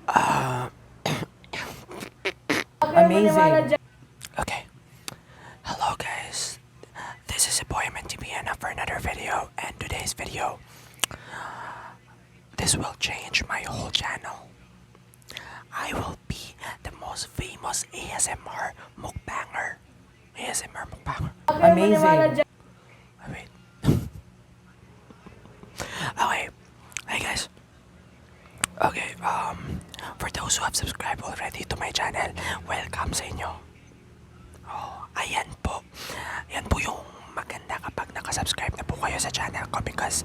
Uh, Amazing. okay. Hello guys. This is zboymntbn for another video, and today's video, this will change my whole channel. I will be the most famous ASMR mukbanger. ASMR mukbanger. Amazing. Wait. Okay. Hey guys. Okay, for those who have subscribed already to my channel, welcome sa inyo. Oh, ayan po. Yan po yung maganda kapag nakasubscribe na po kayo sa channel ko, because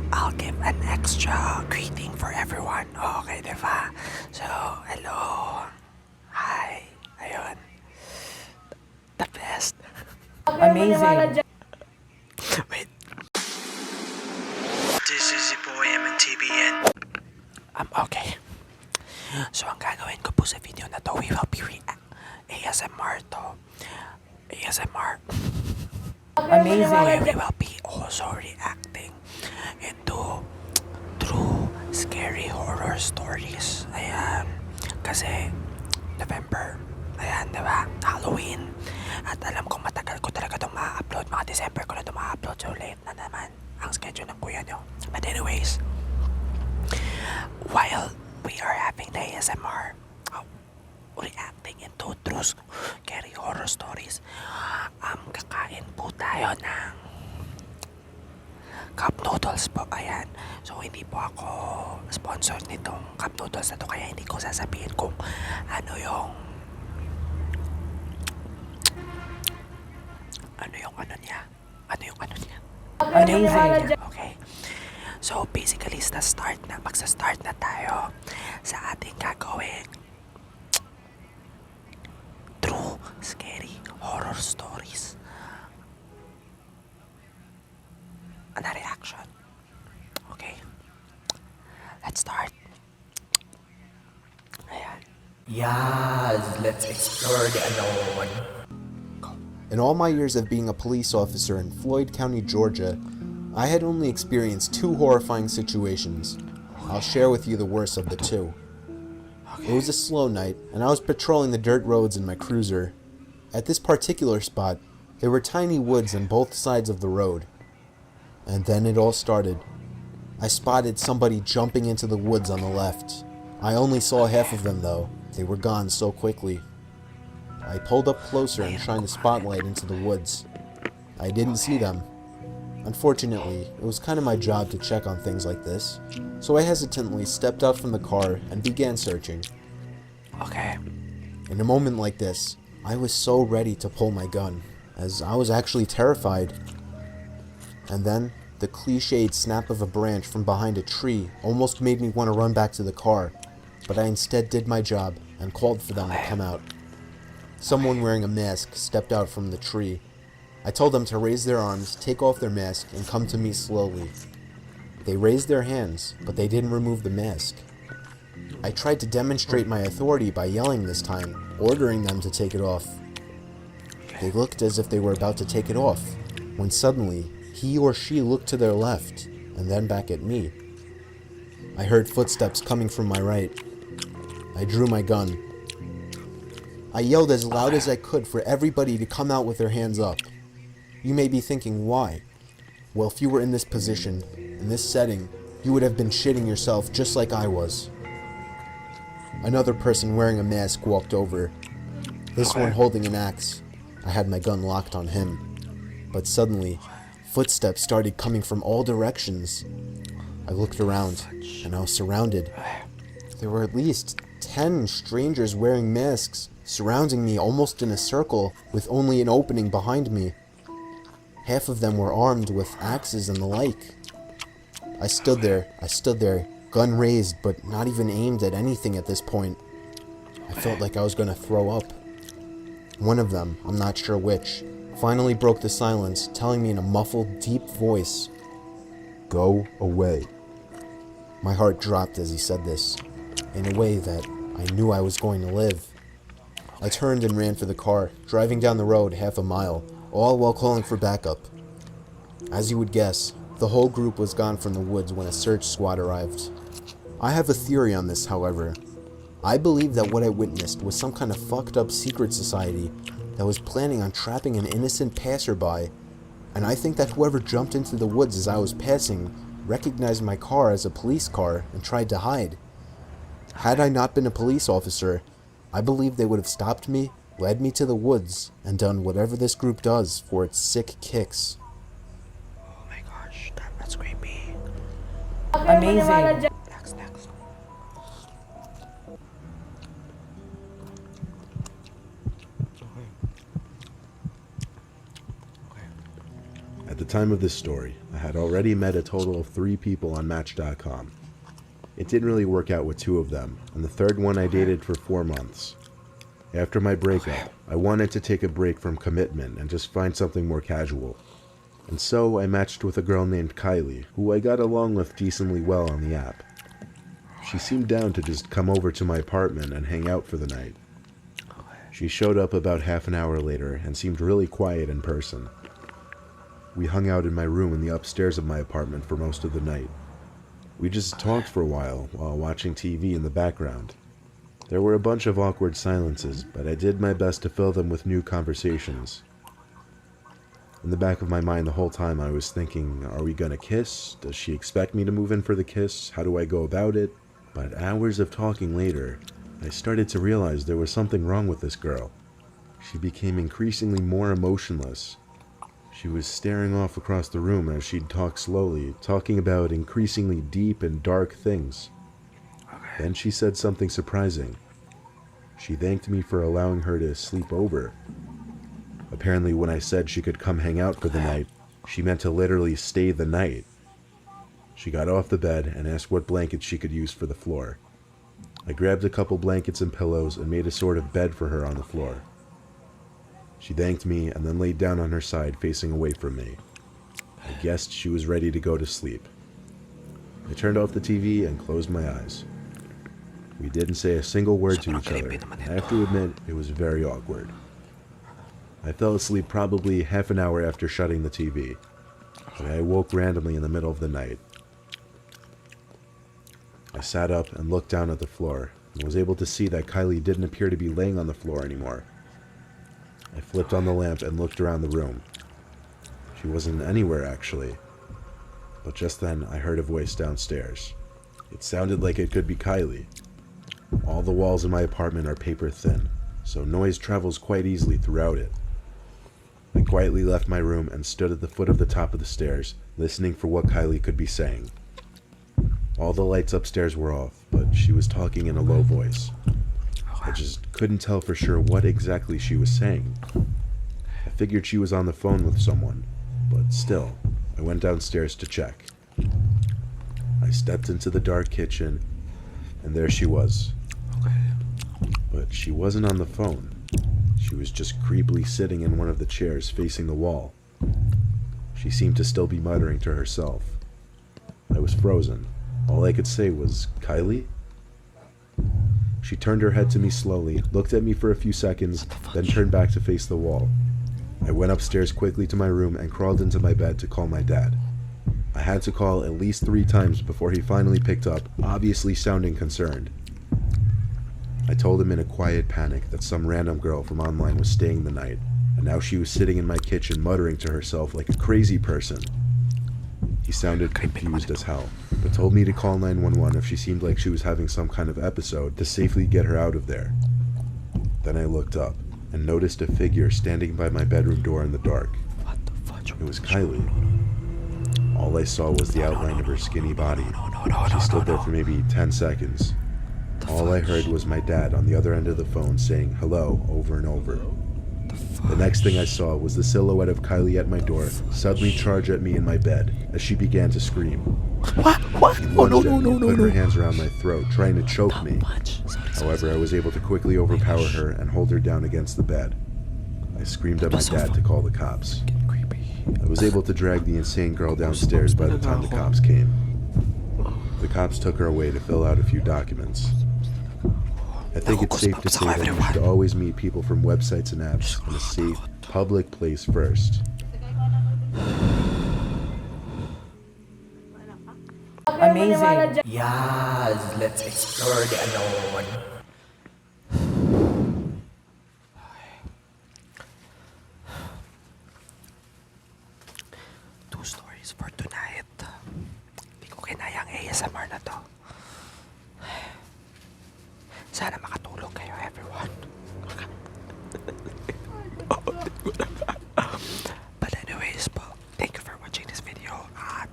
I'll give an extra greeting for everyone. Okay, diba? So, hello. Hi. Ayun. The best. Amazing. Wait. This is zboymntbn. Okay. So, ang gagawin ko po sa video na to, we will be ASMR to. ASMR. Amazing. We will be also reacting into true scary horror stories. Ayan. Kasi, November. Ayan, diba? Halloween. At alam ko matagal ko talaga itong ma-upload. Mga December ko na itong ma-upload. So, late na naman ang schedule ng kuya nyo. But anyways, while we are having the ASMR, reacting into true scary horror stories, kakain po tayo ng cup noodles po. Ayan. So, hindi po ako sponsor nitong cup noodles na to, kaya hindi ko sasabihin kung ano yung Amazing. Okay. So, basically, magsa-start na tayo sa ating gagawin true scary horror stories. And a reaction. Okay. Let's start. Ayan. Yes, let's explore the unknown. In all my years of being a police officer in Floyd County, Georgia, I had only experienced two horrifying situations. I'll share with you the worst of the two. It was a slow night, and I was patrolling the dirt roads in my cruiser. At this particular spot, there were tiny woods on both sides of the road. And then it all started. I spotted somebody jumping into the woods on the left. I only saw half of them though. They were gone so quickly. I pulled up closer and shined the spotlight into the woods. I didn't see them. Unfortunately, it was kind of my job to check on things like this, so I hesitantly stepped out from the car and began searching. Okay. In a moment like this, I was so ready to pull my gun, as I was actually terrified. And then, the cliched snap of a branch from behind a tree almost made me want to run back to the car, but I instead did my job and called for them to come out. Someone wearing a mask stepped out from the tree. I told them to raise their arms, take off their mask, and come to me slowly. They raised their hands, but they didn't remove the mask. I tried to demonstrate my authority by yelling this time, ordering them to take it off. They looked as if they were about to take it off, when suddenly, he or she looked to their left, and then back at me. I heard footsteps coming from my right. I drew my gun. I yelled as loud as I could for everybody to come out with their hands up. You may be thinking, why? Well, if you were in this position, in this setting, you would have been shitting yourself just like I was. Another person wearing a mask walked over. This one holding an axe. I had my gun locked on him. But suddenly, footsteps started coming from all directions. I looked around, and I was surrounded. There were at least 10 strangers wearing masks, surrounding me almost in a circle, with only an opening behind me. Half of them were armed with axes and the like. I stood there, gun raised, but not even aimed at anything at this point. I felt like I was going to throw up. One of them, I'm not sure which, finally broke the silence, telling me in a muffled, deep voice, "Go away." My heart dropped as he said this, in a way that I knew I was going to live. I turned and ran for the car, driving down the road half a mile, all while calling for backup. As you would guess, the whole group was gone from the woods when a search squad arrived. I have a theory on this, however. I believe that what I witnessed was some kind of fucked up secret society that was planning on trapping an innocent passerby, and I think that whoever jumped into the woods as I was passing recognized my car as a police car and tried to hide. Had I not been a police officer, I believe they would have stopped me, led me to the woods, and done whatever this group does for its sick kicks. Oh my gosh, that's creepy. Amazing. Next. At the time of this story, I had already met a total of 3 people on Match.com. It didn't really work out with 2 of them, and the third one I dated for 4 months. After my breakup, I wanted to take a break from commitment and just find something more casual. And so I matched with a girl named Kylie, who I got along with decently well on the app. She seemed down to just come over to my apartment and hang out for the night. She showed up about half an hour later and seemed really quiet in person. We hung out in my room in the upstairs of my apartment for most of the night. We just talked for a while watching TV in the background. There were a bunch of awkward silences, but I did my best to fill them with new conversations. In the back of my mind the whole time I was thinking, are we gonna kiss? Does she expect me to move in for the kiss? How do I go about it? But hours of talking later, I started to realize there was something wrong with this girl. She became increasingly more emotionless. She was staring off across the room as she'd talk slowly, talking about increasingly deep and dark things. Then she said something surprising. She thanked me for allowing her to sleep over. Apparently when I said she could come hang out for the night, she meant to literally stay the night. She got off the bed and asked what blankets she could use for the floor. I grabbed a couple blankets and pillows and made a sort of bed for her on the floor. She thanked me and then laid down on her side facing away from me. I guessed she was ready to go to sleep. I turned off the TV and closed my eyes. We didn't say a single word to each other, and I have to admit it was very awkward. I fell asleep probably half an hour after shutting the TV, but I woke randomly in the middle of the night. I sat up and looked down at the floor, and was able to see that Kylie didn't appear to be laying on the floor anymore. I flipped on the lamp and looked around the room. She wasn't anywhere, actually. But just then, I heard a voice downstairs. It sounded like it could be Kylie. All the walls in my apartment are paper thin, so noise travels quite easily throughout it. I quietly left my room and stood at the foot of the top of the stairs, listening for what Kylie could be saying. All the lights upstairs were off, but she was talking in a low voice. I just couldn't tell for sure what exactly she was saying. I figured she was on the phone with someone, but still, I went downstairs to check. I stepped into the dark kitchen, and there she was. But she wasn't on the phone. She was just creepily sitting in one of the chairs facing the wall. She seemed to still be muttering to herself. I was frozen. All I could say was, "Kylie?" She turned her head to me slowly, looked at me for a few seconds, then turned back to face the wall. I went upstairs quickly to my room and crawled into my bed to call my dad. I had to call at least 3 times before he finally picked up, obviously sounding concerned. I told him in a quiet panic that some random girl from online was staying the night, and now she was sitting in my kitchen muttering to herself like a crazy person. He sounded confused as hell, but told me to call 911 if she seemed like she was having some kind of episode to safely get her out of there. Then I looked up and noticed a figure standing by my bedroom door in the dark. It was Kylie. All I saw was the outline of her skinny body. She stood there for maybe 10 seconds. All I heard was my dad on the other end of the phone saying hello over and over. The next thing I saw was the silhouette of Kylie at my door suddenly charge at me in my bed as she began to scream. What? She Oh, lunged no, at me no, and no, put no. her hands around my throat, trying to choke me. However, I was able to quickly overpower her and hold her down against the bed. I screamed at my dad to call the cops. I was able to drag the insane girl downstairs by the time the cops came. The cops took her away to fill out a few documents. I think it's safe to say that you should always meet people from websites and apps in a safe, public place first. Amazing. Yes, let's explore the unknown. Sana makatulog kayo, everyone. But anyways po, thank you for watching this video. At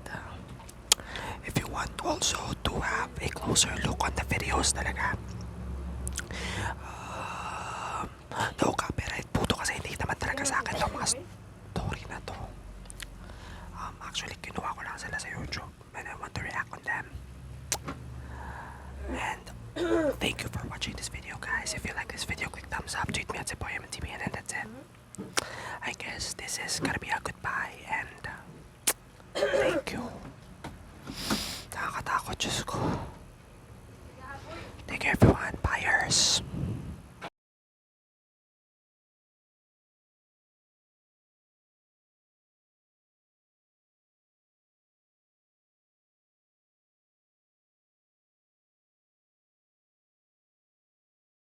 if you want also to have a closer look on the videos talaga, no copyright po to kasi hindi naman talaga sa akin to mga story na to. Actually, kinuha ko lang sila sa YouTube and I want to react on them. And thank you for watching this video, guys. If you like this video, click thumbs up, tweet me at zboymntbn, and that's it. I guess this is gonna be a goodbye and thank you. Nakakatakot, Diyos ko. Take care, everyone. Buyers.